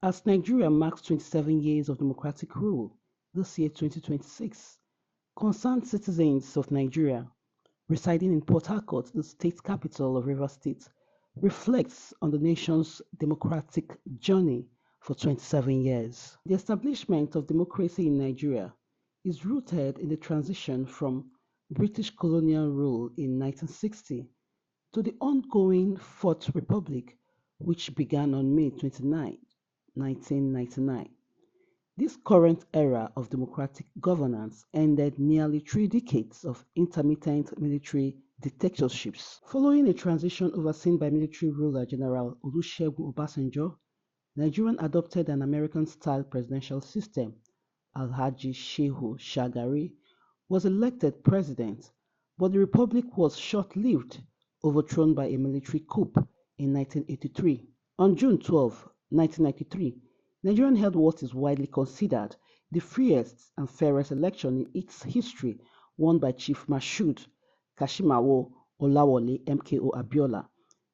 As Nigeria marks 27 years of democratic rule this year, 2026, concerned citizens of Nigeria residing in Port Harcourt, the state capital of Rivers State, reflects on the nation's democratic journey for 27 years. The establishment of democracy in Nigeria is rooted in the transition from British colonial rule in 1960 to the ongoing Fourth Republic, which began on May 29, 1999. This current era of democratic governance ended nearly 3 decades of intermittent military dictatorships. Following a transition overseen by military ruler General Olusegun Obasanjo, Nigeria adopted an American-style presidential system. Alhaji Shehu Shagari was elected president, but the republic was short-lived, overthrown by a military coup in 1983. On June 12, 1993, Nigeria held what is widely considered the freest and fairest election in its history, won by Chief Mashood Kashimawo Olawale MKO Abiola.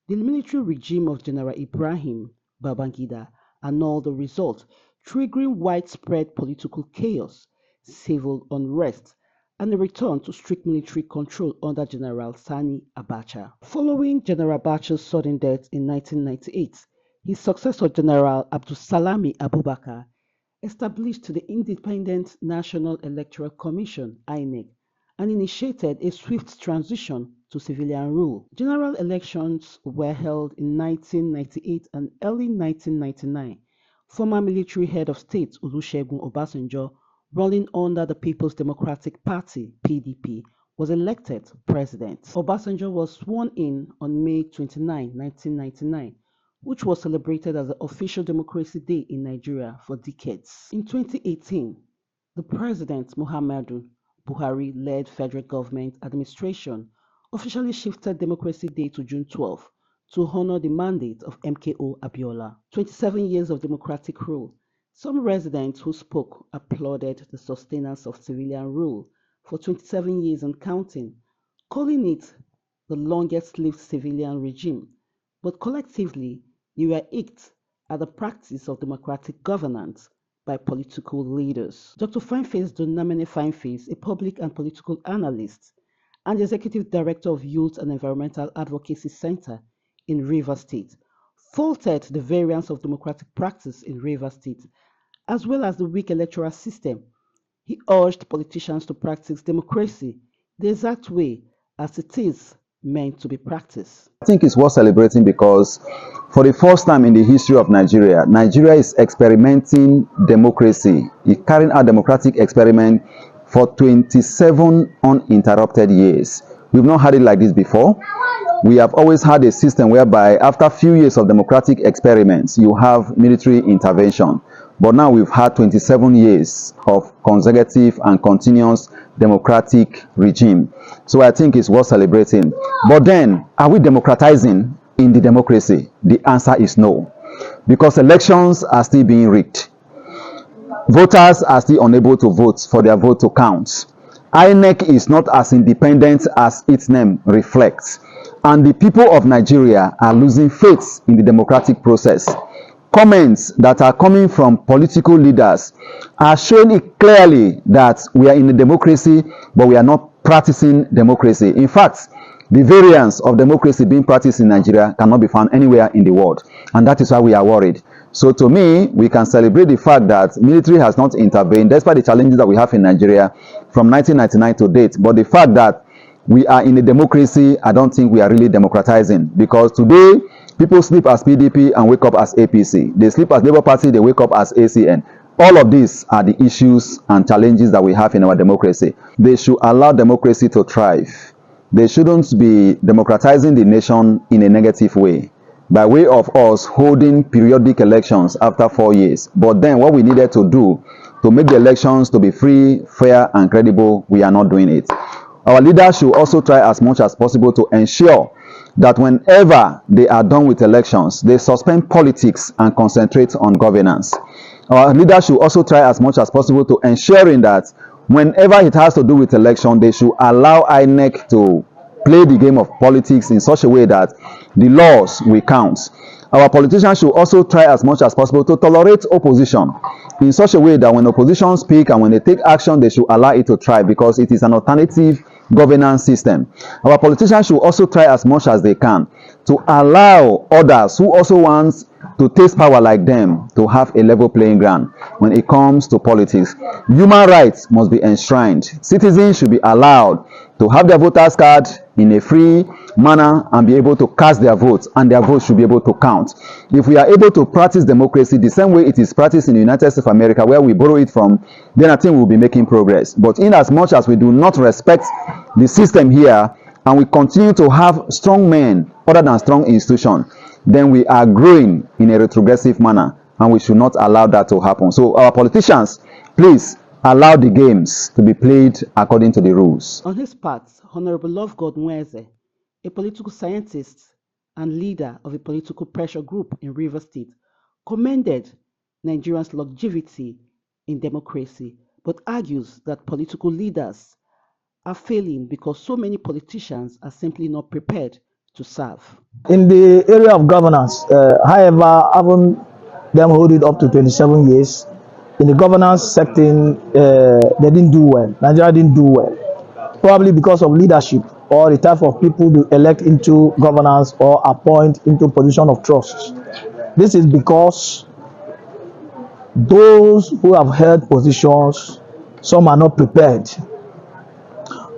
The military regime of General Ibrahim Babangida annulled the result, triggering widespread political chaos, civil unrest, and a return to strict military control under General Sani Abacha. Following General Abacha's sudden death in 1998, his successor General Abdulsalami Abubakar established the Independent National Electoral Commission (INEC) and initiated a swift transition to civilian rule. General elections were held in 1998 and early 1999. Former military head of state Olusegun Obasanjo, running under the People's Democratic Party (PDP), was elected president. Obasanjo was sworn in on May 29, 1999, which was celebrated as the official Democracy Day in Nigeria for decades. In 2018, the President Muhammadu Buhari-led federal government administration officially shifted Democracy Day to June 12 to honor the mandate of MKO Abiola. 27 years of democratic rule. Some residents who spoke applauded the sustenance of civilian rule for 27 years and counting, calling it the longest-lived civilian regime, but collectively they were icked at the practice of democratic governance by political leaders. Dr. Fineface Donamene Fineface, a public and political analyst and executive director of Youth and Environmental Advocacy Center in Rivers State, faulted the variance of democratic practice in Rivers State, as well as the weak electoral system. He urged politicians to practice democracy the exact way as it is meant to be practiced. I think it's worth celebrating because for the first time in the history of Nigeria, Nigeria is experimenting democracy. It's carrying out democratic experiment for 27 uninterrupted years. We've not had it like this before. We have always had a system whereby after a few years of democratic experiments, you have military intervention. But now we've had 27 years of consecutive and continuous democratic regime. So I think it's worth celebrating. But then, are we democratizing in the democracy? The answer is no. Because elections are still being rigged. Voters are still unable to vote for their vote to count. INEC is not as independent as its name reflects. And the people of Nigeria are losing faith in the democratic process. Comments that are coming from political leaders are showing it clearly that we are in a democracy, but we are not practicing democracy. In fact, the variance of democracy being practiced in Nigeria cannot be found anywhere in the world. And that is why we are worried. So to me, we can celebrate the fact that military has not intervened, despite the challenges that we have in Nigeria from 1999 to date. But the fact that we are in a democracy, I don't think we are really democratizing. Because today, people sleep as PDP and wake up as APC. They sleep as Labour Party, they wake up as ACN. All of these are the issues and challenges that we have in our democracy. They should allow democracy to thrive. They shouldn't be democratizing the nation in a negative way, by way of us holding periodic elections after 4 years. But then what we needed to do to make the elections to be free, fair, and credible, we are not doing it. Our leaders should also try as much as possible to ensure that whenever they are done with elections, they suspend politics and concentrate on governance. Our leaders should also try as much as possible to ensuring that whenever it has to do with election, they should allow INEC to play the game of politics in such a way that the laws will count. Our politicians should also try as much as possible to tolerate opposition in such a way that when opposition speak and when they take action, they should allow it to thrive, because it is an alternative governance system. Our politicians should also try as much as they can to allow others who also want to taste power like them to have a level playing ground when it comes to politics. Human rights must be enshrined. Citizens should be allowed to have their voters card in a free manner and be able to cast their votes, and their votes should be able to count. If we are able to practice democracy the same way it is practiced in the United States of America, where we borrow it from, then I think we'll be making progress. But in as much as we do not respect the system here and we continue to have strong men other than strong institutions, then we are growing in a retrogressive manner, and we should not allow that to happen. So our politicians, please allow the games to be played according to the rules. On his part, Honorable Lovegood Nweze, a political scientist and leader of a political pressure group in Rivers State, commended Nigerians' longevity in democracy, but argues that political leaders are failing because so many politicians are simply not prepared to serve. In the area of governance, however, having them hold it up to 27 years, in the governance setting, they didn't do well. Nigeria didn't do well, probably because of leadership or the type of people they elect into governance or appoint into position of trust. This is because those who have held positions, some are not prepared.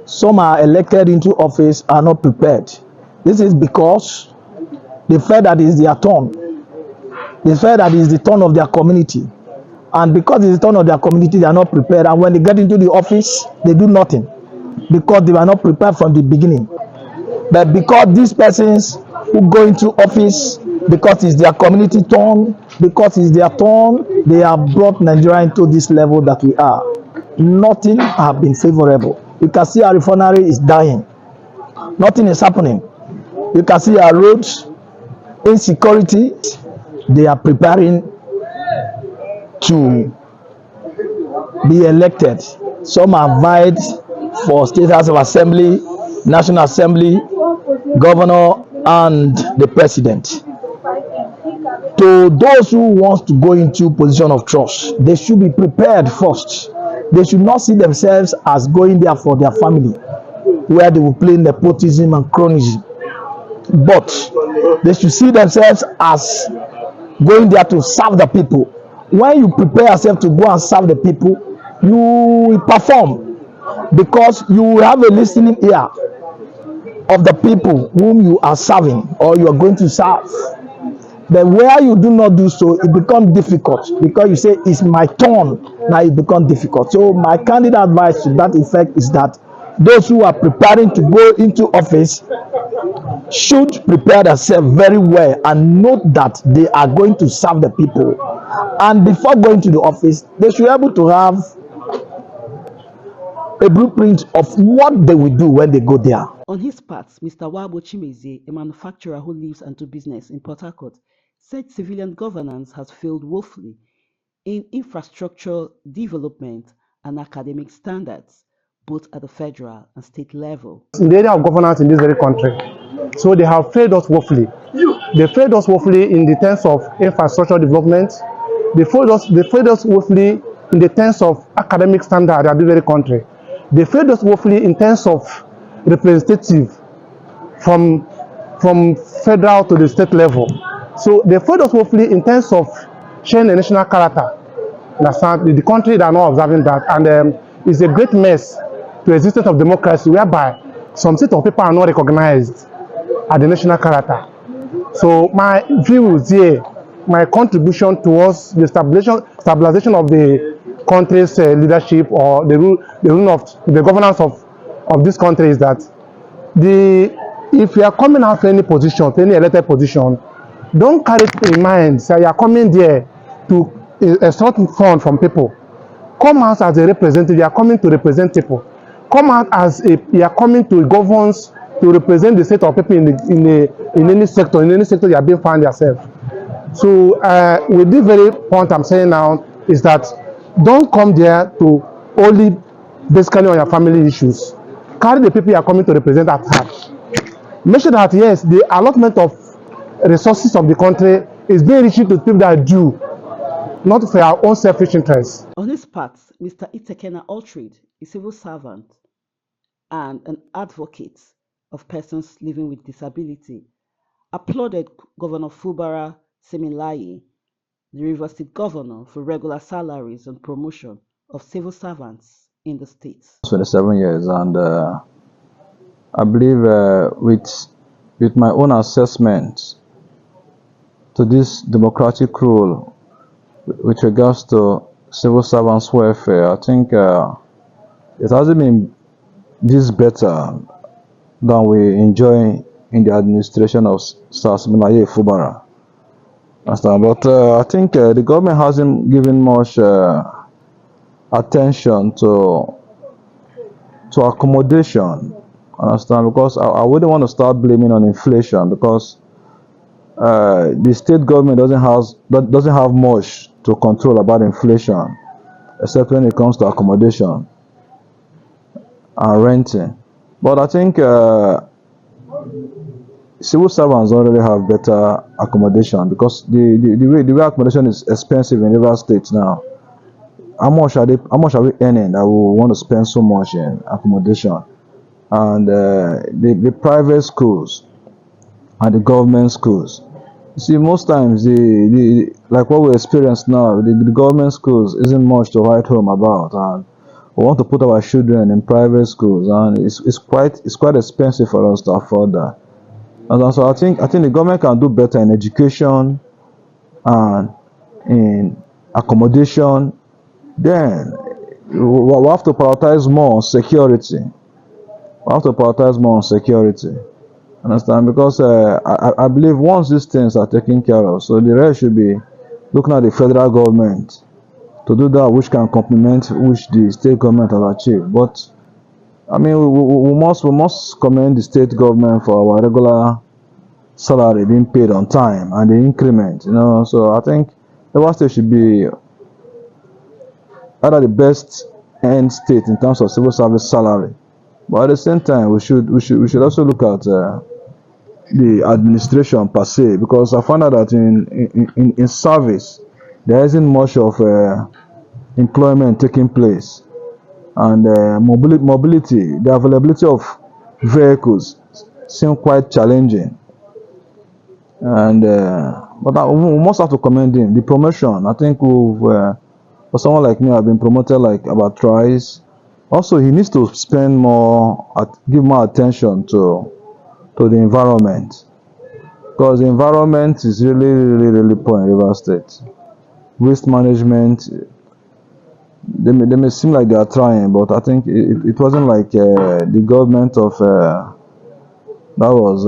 Some are elected into office are not prepared. This is because they feel that it's their turn. They feel that it's the turn of their community. And because it's the turn of their community, they are not prepared. And when they get into the office, they do nothing because they were not prepared from the beginning. But because these persons who go into office, because it's their community turn, because it's their turn, they have brought Nigeria into this level that we are. Nothing has been favorable. You can see our refinery is dying. Nothing is happening. You can see our roads, insecurity. They are preparing to be elected. Some are vied for State House of Assembly, National Assembly, Governor, and the President. To those who want to go into position of trust, they should be prepared first. They should not see themselves as going there for their family, where they will play nepotism and cronyism. But they should see themselves as going there to serve the people. When you prepare yourself to go and serve the people, you will perform, because you will have a listening ear of the people whom you are serving or you are going to serve. But where you do not do so, it becomes difficult, because you say it's my turn. Now it becomes difficult. So my candid advice to that effect is that those who are preparing to go into office should prepare themselves very well and note that they are going to serve the people. And before going to the office, they should be able to have a blueprint of what they will do when they go there. On his part, Mr. Wabo Chimeze, a manufacturer who lives and do business in Port Harcourt, said civilian governance has failed woefully in infrastructure development and academic standards, both at the federal and state level. In the area of governance in this very country, so they have failed us woefully. They failed us woefully in the terms of infrastructure development. They failed us woefully in the terms of academic standards at this very country. They failed us woefully in terms of representative from federal to the state level. So they failed us woefully in terms of sharing a national character. The country they are not observing that, and it's a great mess to existence of democracy, whereby some set of people are not recognized at the national character. So my views here, my contribution towards the stabilization of the country's leadership or the rule of the governance of this country is that if you are coming out to any position, to any elected position, don't carry it in mind. Say you are coming there to extort funds from people. Come out as a representative. You are coming to represent people. Come out as you are coming to governance to represent the state of people in any sector you are being found yourself. So with this very point I'm saying now is that don't come there to only basically on your family issues. Carry the people you are coming to represent at heart. Make sure that yes, the allotment of resources of the country is being reached to people that are due, not for our own selfish interests. On his part, Mr. Itekena Altrid, a civil servant and an advocate of persons living with disability, applauded Governor Fubara Semilaye, the Rivers State Governor, for regular salaries and promotion of civil servants in the state. 27 years, and I believe with my own assessment to this democratic rule with regards to civil servants' welfare, I think it hasn't been this better than we enjoy in the administration of Sir Similaye Fubara. But I think the government hasn't given much attention to accommodation. Understand? Because I wouldn't want to start blaming on inflation, because the state government doesn't have much to control about inflation, except when it comes to accommodation and renting. But I think civil servants don't really have better accommodation, because the way accommodation is expensive in Rivers State now. How much are we earning that we want to spend so much in accommodation? And the private schools and the government schools. You see, most times like what we experience now, the government schools isn't much to write home about, and we want to put our children in private schools, and it's quite expensive for us to afford that. And so I think the government can do better in education and in accommodation. Then we have to prioritize more on security. Understand? Because I believe once these things are taken care of, so the rest should be looking at the federal government to do that which can complement which the state government has achieved. But I mean, we must commend the state government for our regular salary being paid on time and the increment. So I think the state should be either the best end state in terms of civil service salary, but at the same time we should also look at the administration per se, because I found out that in service there isn't much of employment taking place, and mobility, the availability of vehicles seem quite challenging. And but we must have to commend him. The promotion, I think for someone like me, I've been promoted like about twice. Also, he needs to spend give more attention to the environment, because the environment is really poor in Rivers State. Waste management, they may seem like they are trying, but I think it wasn't like the government of that was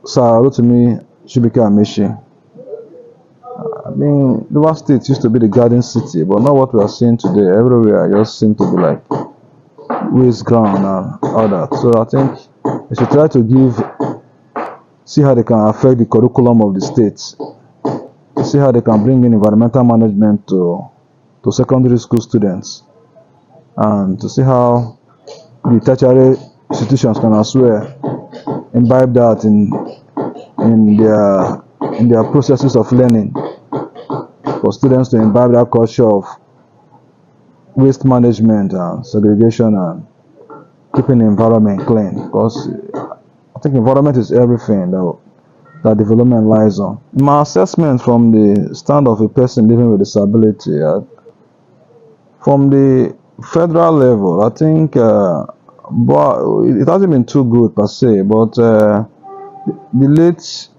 Sir Rotimi Chibike Amaechi. I mean, Rivers State used to be the garden city, but not what we are seeing today. Everywhere just seems to be like waste ground and all that. So I think they should try to see how they can affect the curriculum of the state, see how they can bring in environmental management to secondary school students, and to see how the tertiary institutions can as well imbibe that in their processes of learning, for students to imbibe that culture of waste management and segregation and keeping the environment clean, because I think environment is everything that development lies on. My assessment from the stand of a person living with disability, from the federal level, I think it hasn't been too good per se, but the late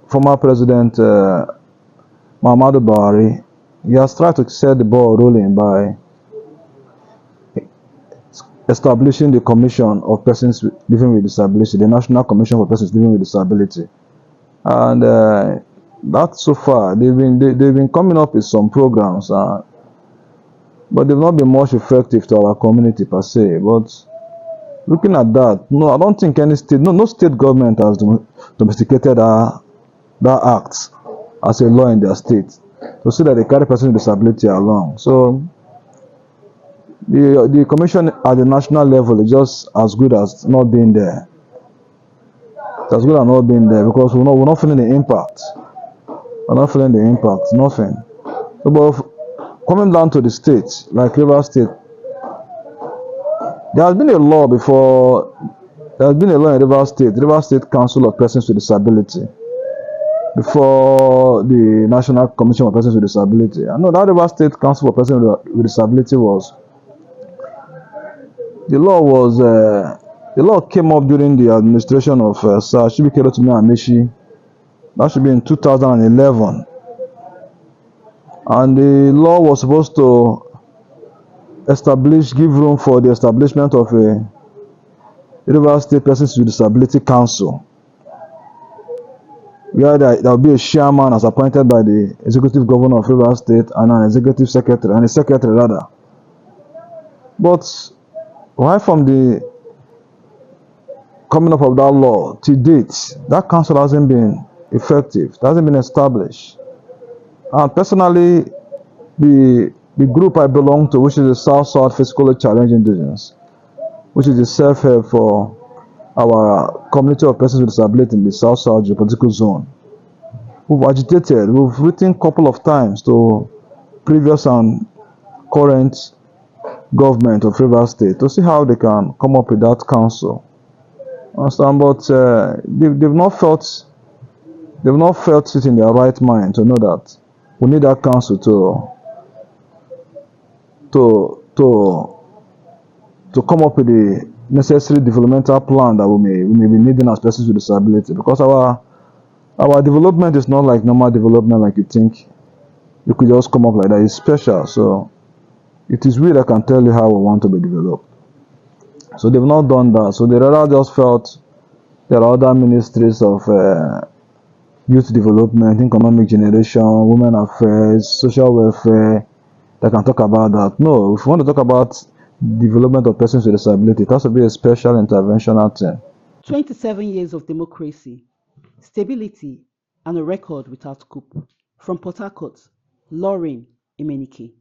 former President Muhammadu Buhari, he has tried to set the ball rolling by establishing the Commission of Persons Living with Disability, the National Commission for Persons Living with Disability, and that so far they've been coming up with some programs, but they've not been much effective to our community per se. But looking at that, no, I don't think any state, no state government has domesticated that act as a law in their state, to see that they carry persons with disability along. So the commission at the national level is just as good as not being there. It has good and not been there because we're not feeling the impact. We're not feeling the impact, nothing. So, but coming down to the states, like Rivers State, there has been a law before, there has been a law in Rivers State Council of Persons with Disability, before the National Commission of Persons with Disability. I know that Rivers State Council of Persons with Disability the law came up during the administration of Sir Chibike Rotimi Amaechi. That should be in 2011. And the law was supposed to give room for the establishment of a Rivers State Persons with Disability Council, where there will be a chairman as appointed by the executive governor of Rivers State and an executive secretary, and a secretary rather. But right from the coming up of that law to date, that council hasn't been effective, it hasn't been established. And personally, the group I belong to, which is the South Physically Challenged Indigenous, which is the self-help for our community of persons with disability in the South geopolitical zone, we've agitated, we've written a couple of times to previous and current government of Rivers State to see how they can come up with that council. Understand? But they've not felt it in their right mind to know that we need that council to come up with the necessary developmental plan that we may be needing as persons with disability, because our development is not like normal development, like you think you could just come up like that. It's special, so it is we that can tell you how we want to be developed. So they've not done that. So they rather just felt there are other ministries of youth development, economic generation, women affairs, social welfare that can talk about that. No, if we want to talk about development of persons with disability, it has to be a special interventional thing. 27 years of democracy, stability, and a record without coup. From Port Harcourt, Lauren Emenike.